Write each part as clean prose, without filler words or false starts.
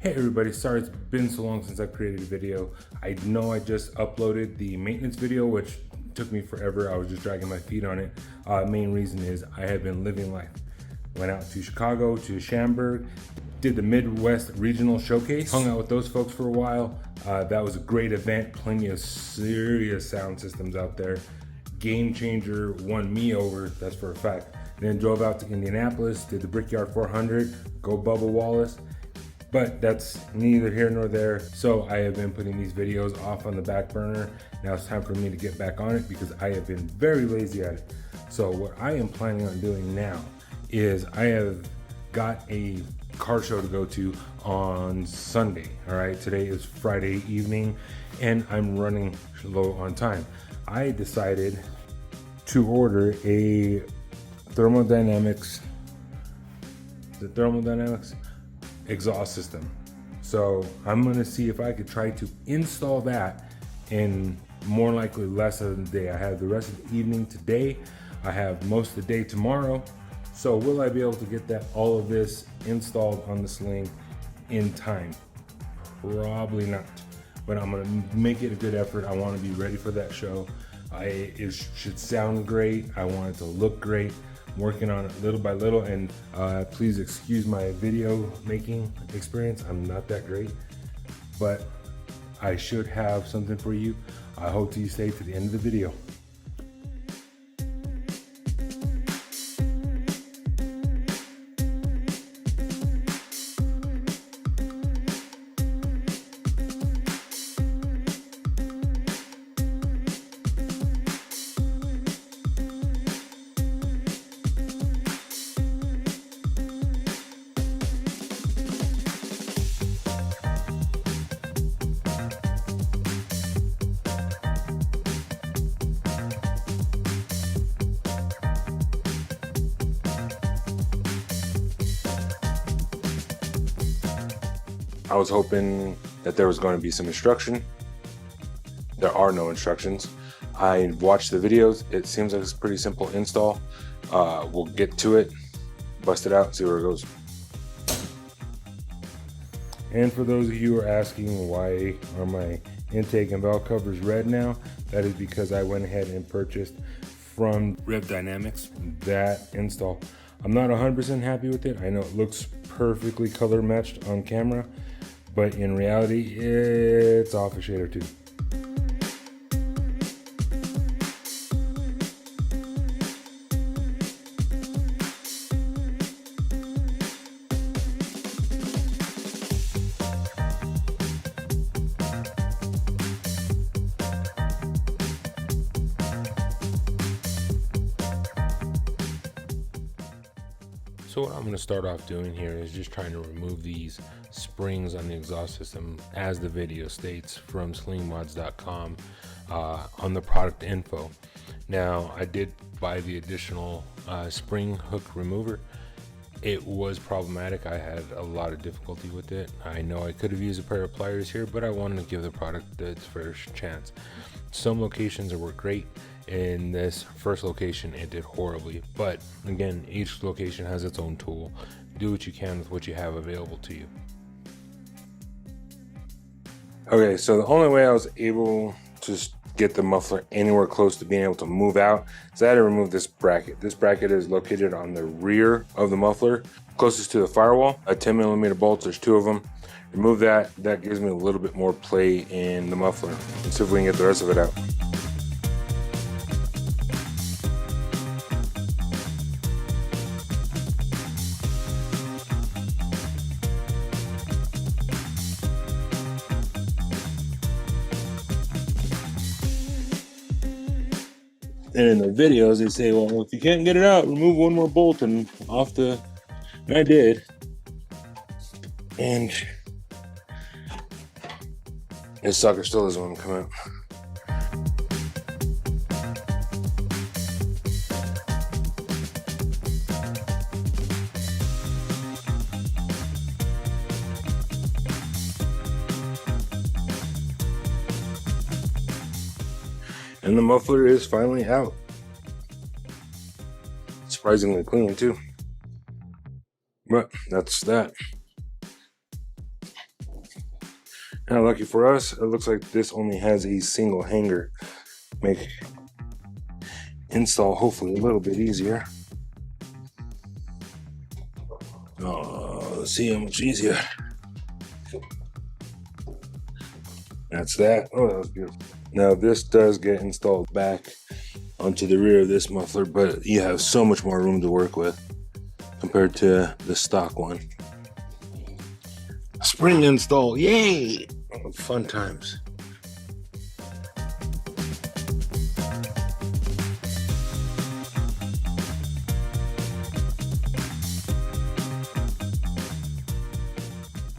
Hey everybody, sorry it's been so long since I've created a video. I know I just uploaded the maintenance video, which took me forever. I was just dragging my feet on it. Main reason is I have been living life. Went out to Chicago, to Schaumburg, did the Midwest Regional Showcase, hung out with those folks for a while. That was a great event, plenty of serious sound systems out there. Game Changer won me over, that's for a fact. Then drove out to Indianapolis, did the Brickyard 400, go Bubba Wallace. But that's neither here nor there. So I have been putting these videos off on the back burner. Now it's time for me to get back on it because I have been very lazy at it. So what I am planning on doing now is I have got a car show to go to on Sunday. All right, today is Friday evening and I'm running low on time. I decided to order a thermodynamics exhaust system. So I'm gonna see if I could try to install that in more likely less than a day. I have the rest of the evening today. I have most of the day tomorrow. So will I be able to get all of this installed on the Sling in time? Probably not, but I'm gonna make it a good effort. I wanna be ready for that show. It should sound great. I want it to look great. Working on it little by little, and please excuse my video making experience. I'm not that great, but I should have something for you. I hope you stay to the end of the video. I was hoping that there was going to be some instruction. There are no instructions. I watched the videos. It seems like it's a pretty simple install. We'll get to it, bust it out, see where it goes. And for those of you who are asking why are my intake and valve covers red now, that is because I went ahead and purchased from Rev Dynamics that install. I'm not 100% happy with it. I know it looks perfectly color matched on camera, but in reality, it's off a shade or two. So what I'm going to start off doing here is just trying to remove these springs on the exhaust system, as the video states from slingmods.com on the product info. Now I did buy the additional spring hook remover. It was problematic. I had a lot of difficulty with it. I know I could have used a pair of pliers here, but I wanted to give the product its first chance. Some locations it worked great. In this first location it did horribly, but again, each location has its own tool. Do what you can with what you have available to you. Okay, so the only way I was able to get the muffler anywhere close to being able to move out is I had to remove this bracket. This bracket is located on the rear of the muffler, closest to the firewall. A 10mm bolt, there's two of them. Remove that. That gives me a little bit more play in the muffler. Let's see if we can get the rest of it out. And in the videos, they say, well, if you can't get it out, remove one more bolt and off the, and I did. And this sucker still doesn't want to come out. And the muffler is finally out. Surprisingly clean too. But that's that. Now, lucky for us, it looks like this only has a single hanger. Make install hopefully a little bit easier. Oh, let's see how much easier. That's that. Oh, that was beautiful. Now this does get installed back onto the rear of this muffler, but you have so much more room to work with compared to the stock one. Spring install, yay! Oh, fun times.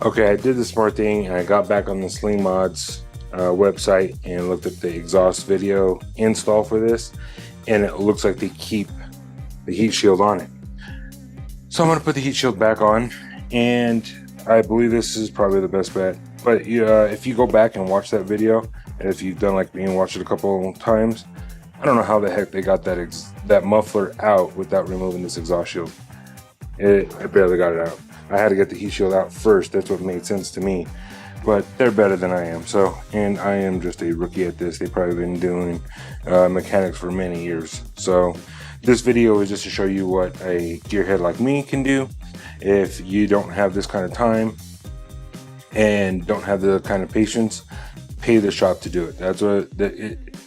Okay, I did the smart thing and I got back on the Sling Mods website and looked at the exhaust video install for this, and it looks like they keep the heat shield on it. So I'm gonna put the heat shield back on, and I believe this is probably the best bet. But if you go back and watch that video, and if you've done like me and watched it a couple times, I don't know how the heck they got that muffler out without removing this exhaust shield. I barely got it out. I had to get the heat shield out first. That's what made sense to me. But they're better than I am. So, and I am just a rookie at this. They've probably been doing mechanics for many years. So this video is just to show you what a gearhead like me can do. If you don't have this kind of time and don't have the kind of patience, pay the shop to do it. That's what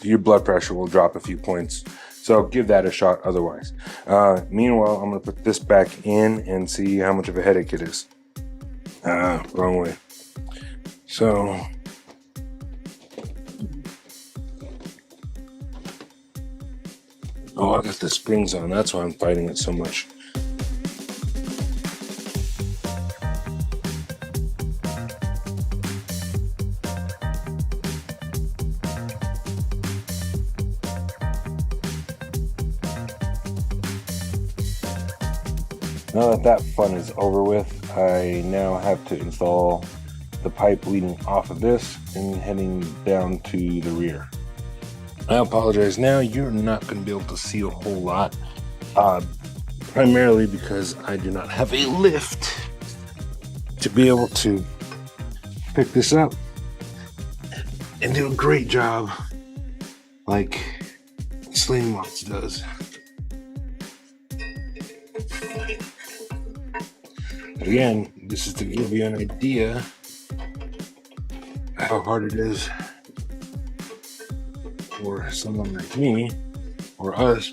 your blood pressure will drop a few points. So give that a shot otherwise. Meanwhile, I'm gonna put this back in and see how much of a headache it is. Wrong way. So, oh, I got the springs on. That's why I'm fighting it so much. Now that fun is over with, I now have to install the pipe leading off of this and heading down to the rear. I apologize, now you're not going to be able to see a whole lot, primarily because I do not have a lift to be able to pick this up and do a great job like Sling Mods does. Again, this is to give you an idea how hard it is for someone like me or us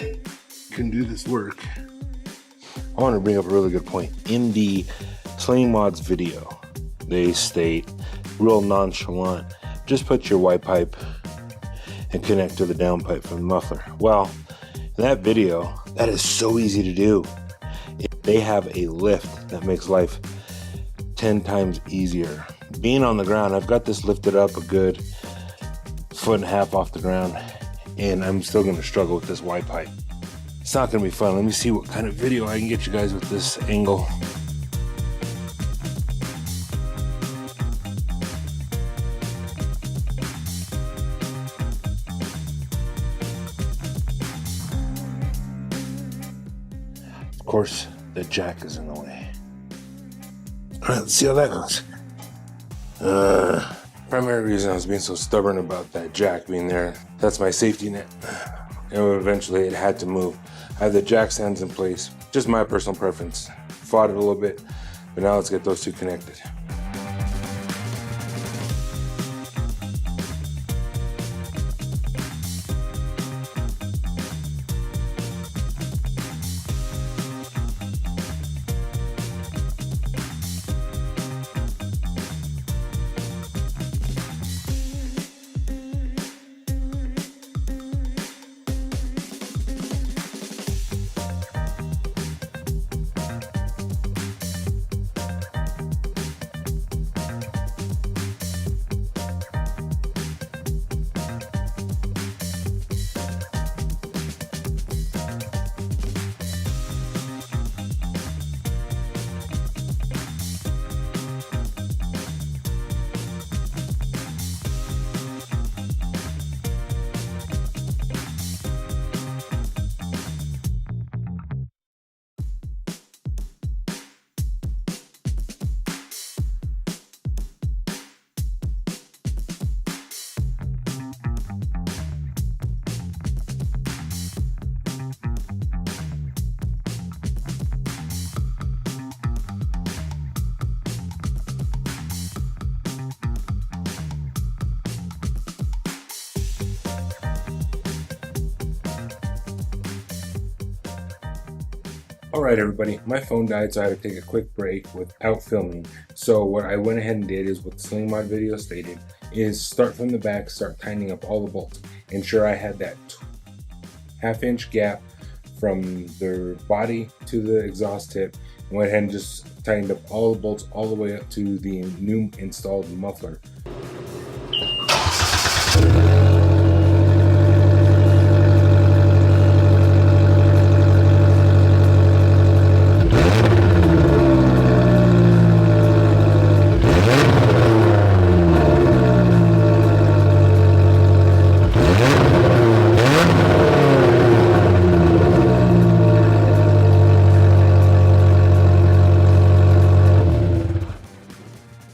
can do this work. I want to bring up a really good point. In the Sling Mods video, they state, real nonchalant, just put your white pipe and connect to the down pipe from the muffler. Well, in that video, that is so easy to do. They have a lift that makes life 10 times easier. Being on the ground, I've got this lifted up a good 1.5 feet off the ground, and I'm still going to struggle with this white pipe. It's not going to be fun. Let me see what kind of video I can get you guys with this angle. Of course, the jack is in the way. All right, let's see how that goes. Primary reason I was being so stubborn about that jack being there, that's my safety net. And eventually it had to move. I have the jack stands in place. Just my personal preference. Fought it a little bit, but now let's get those two connected. Alright everybody, my phone died, so I had to take a quick break without filming. So what I went ahead and did is what the Sling Mod video stated, is start from the back, start tightening up all the bolts. Ensure I had that half-inch gap from the body to the exhaust tip. And went ahead and just tightened up all the bolts all the way up to the new installed muffler.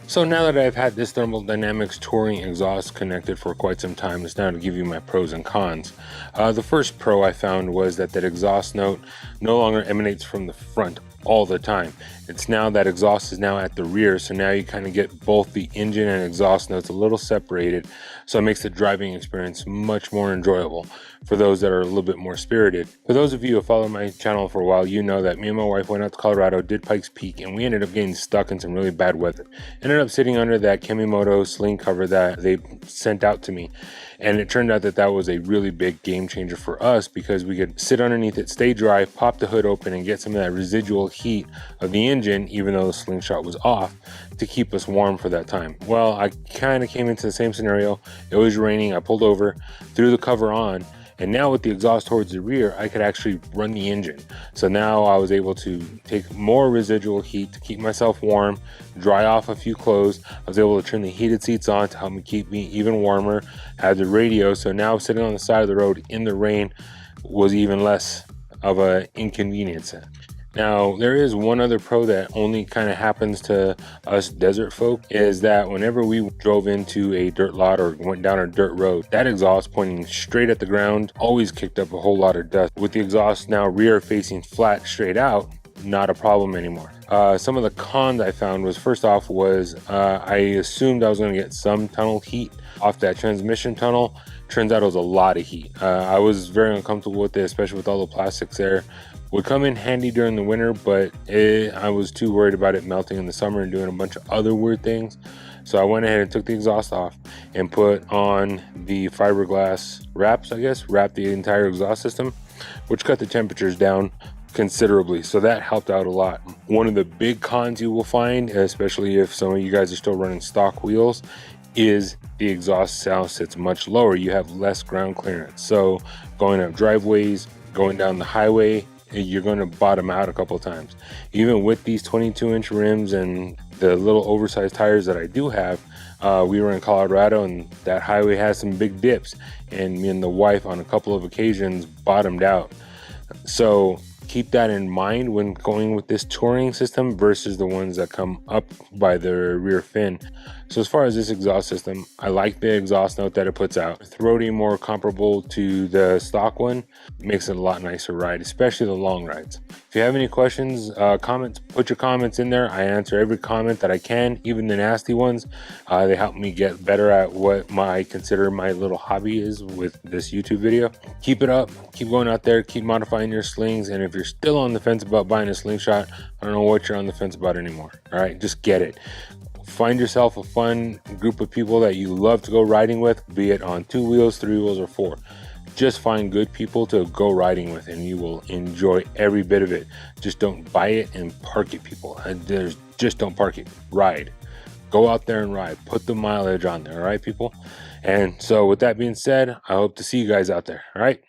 So now that I've had this Thermodynamics Touring exhaust connected for quite some time, it's now to give you my pros and cons. The first pro I found was that exhaust note no longer emanates from the front all the time. It's now that exhaust is now at the rear, so now you kind of get both the engine and exhaust notes a little separated, so it makes the driving experience much more enjoyable for those that are a little bit more spirited. For those of you who follow my channel for a while, you know that me and my wife went out to Colorado, did Pikes Peak, and we ended up getting stuck in some really bad weather. Ended up sitting under that Kemimoto sling cover that they sent out to me, and it turned out that was a really big game changer for us, because we could sit underneath it, stay dry, pop the hood open, and get some of that residual heat of the engine, even though the SlingShot was off, to keep us warm for that time. Well, I kind of came into the same scenario. It was raining, I pulled over, threw the cover on, and now with the exhaust towards the rear, I could actually run the engine. So now I was able to take more residual heat to keep myself warm, dry off a few clothes. I was able to turn the heated seats on to help me keep me even warmer. I had the radio, so now sitting on the side of the road in the rain was even less of an inconvenience. Now, there is one other pro that only kind of happens to us desert folk, is that whenever we drove into a dirt lot or went down a dirt road, that exhaust pointing straight at the ground always kicked up a whole lot of dust. With the exhaust now rear facing flat straight out, not a problem anymore. Some of the cons I found was, first off, was I assumed I was going to get some tunnel heat off that transmission tunnel. Turns out it was a lot of heat. I was very uncomfortable with it, especially with all the plastics there. Would come in handy during the winter, but I was too worried about it melting in the summer and doing a bunch of other weird things. So I went ahead and took the exhaust off and put on the fiberglass wraps, wrapped the entire exhaust system, which cut the temperatures down considerably. So that helped out a lot. One of the big cons you will find, especially if some of you guys are still running stock wheels, is the exhaust sound sits much lower. You have less ground clearance. So going up driveways, going down the highway, you're going to bottom out a couple of times. Even with these 22-inch rims and the little oversized tires that I do have, we were in Colorado and that highway has some big dips, and me and the wife on a couple of occasions bottomed out. So keep that in mind when going with this touring system versus the ones that come up by the rear fin. So as far as this exhaust system, I like the exhaust note that it puts out. Throaty, more comparable to the stock one, makes it a lot nicer ride, especially the long rides. If you have any questions, comments, put your comments in there. I answer every comment that I can, even the nasty ones. They help me get better at what I consider my little hobby is with this YouTube video. Keep it up, keep going out there, keep modifying your slings, and if you're still on the fence about buying a SlingShot, I don't know what you're on the fence about anymore. All right, just get it. Find yourself a fun group of people that you love to go riding with, be it on 2 wheels, 3 wheels, or 4. Just find good people to go riding with and you will enjoy every bit of it. Just don't buy it and park it, people. Just don't park it. Ride. Go out there and ride. Put the mileage on there, all right, people? And so with that being said, I hope to see you guys out there, all right?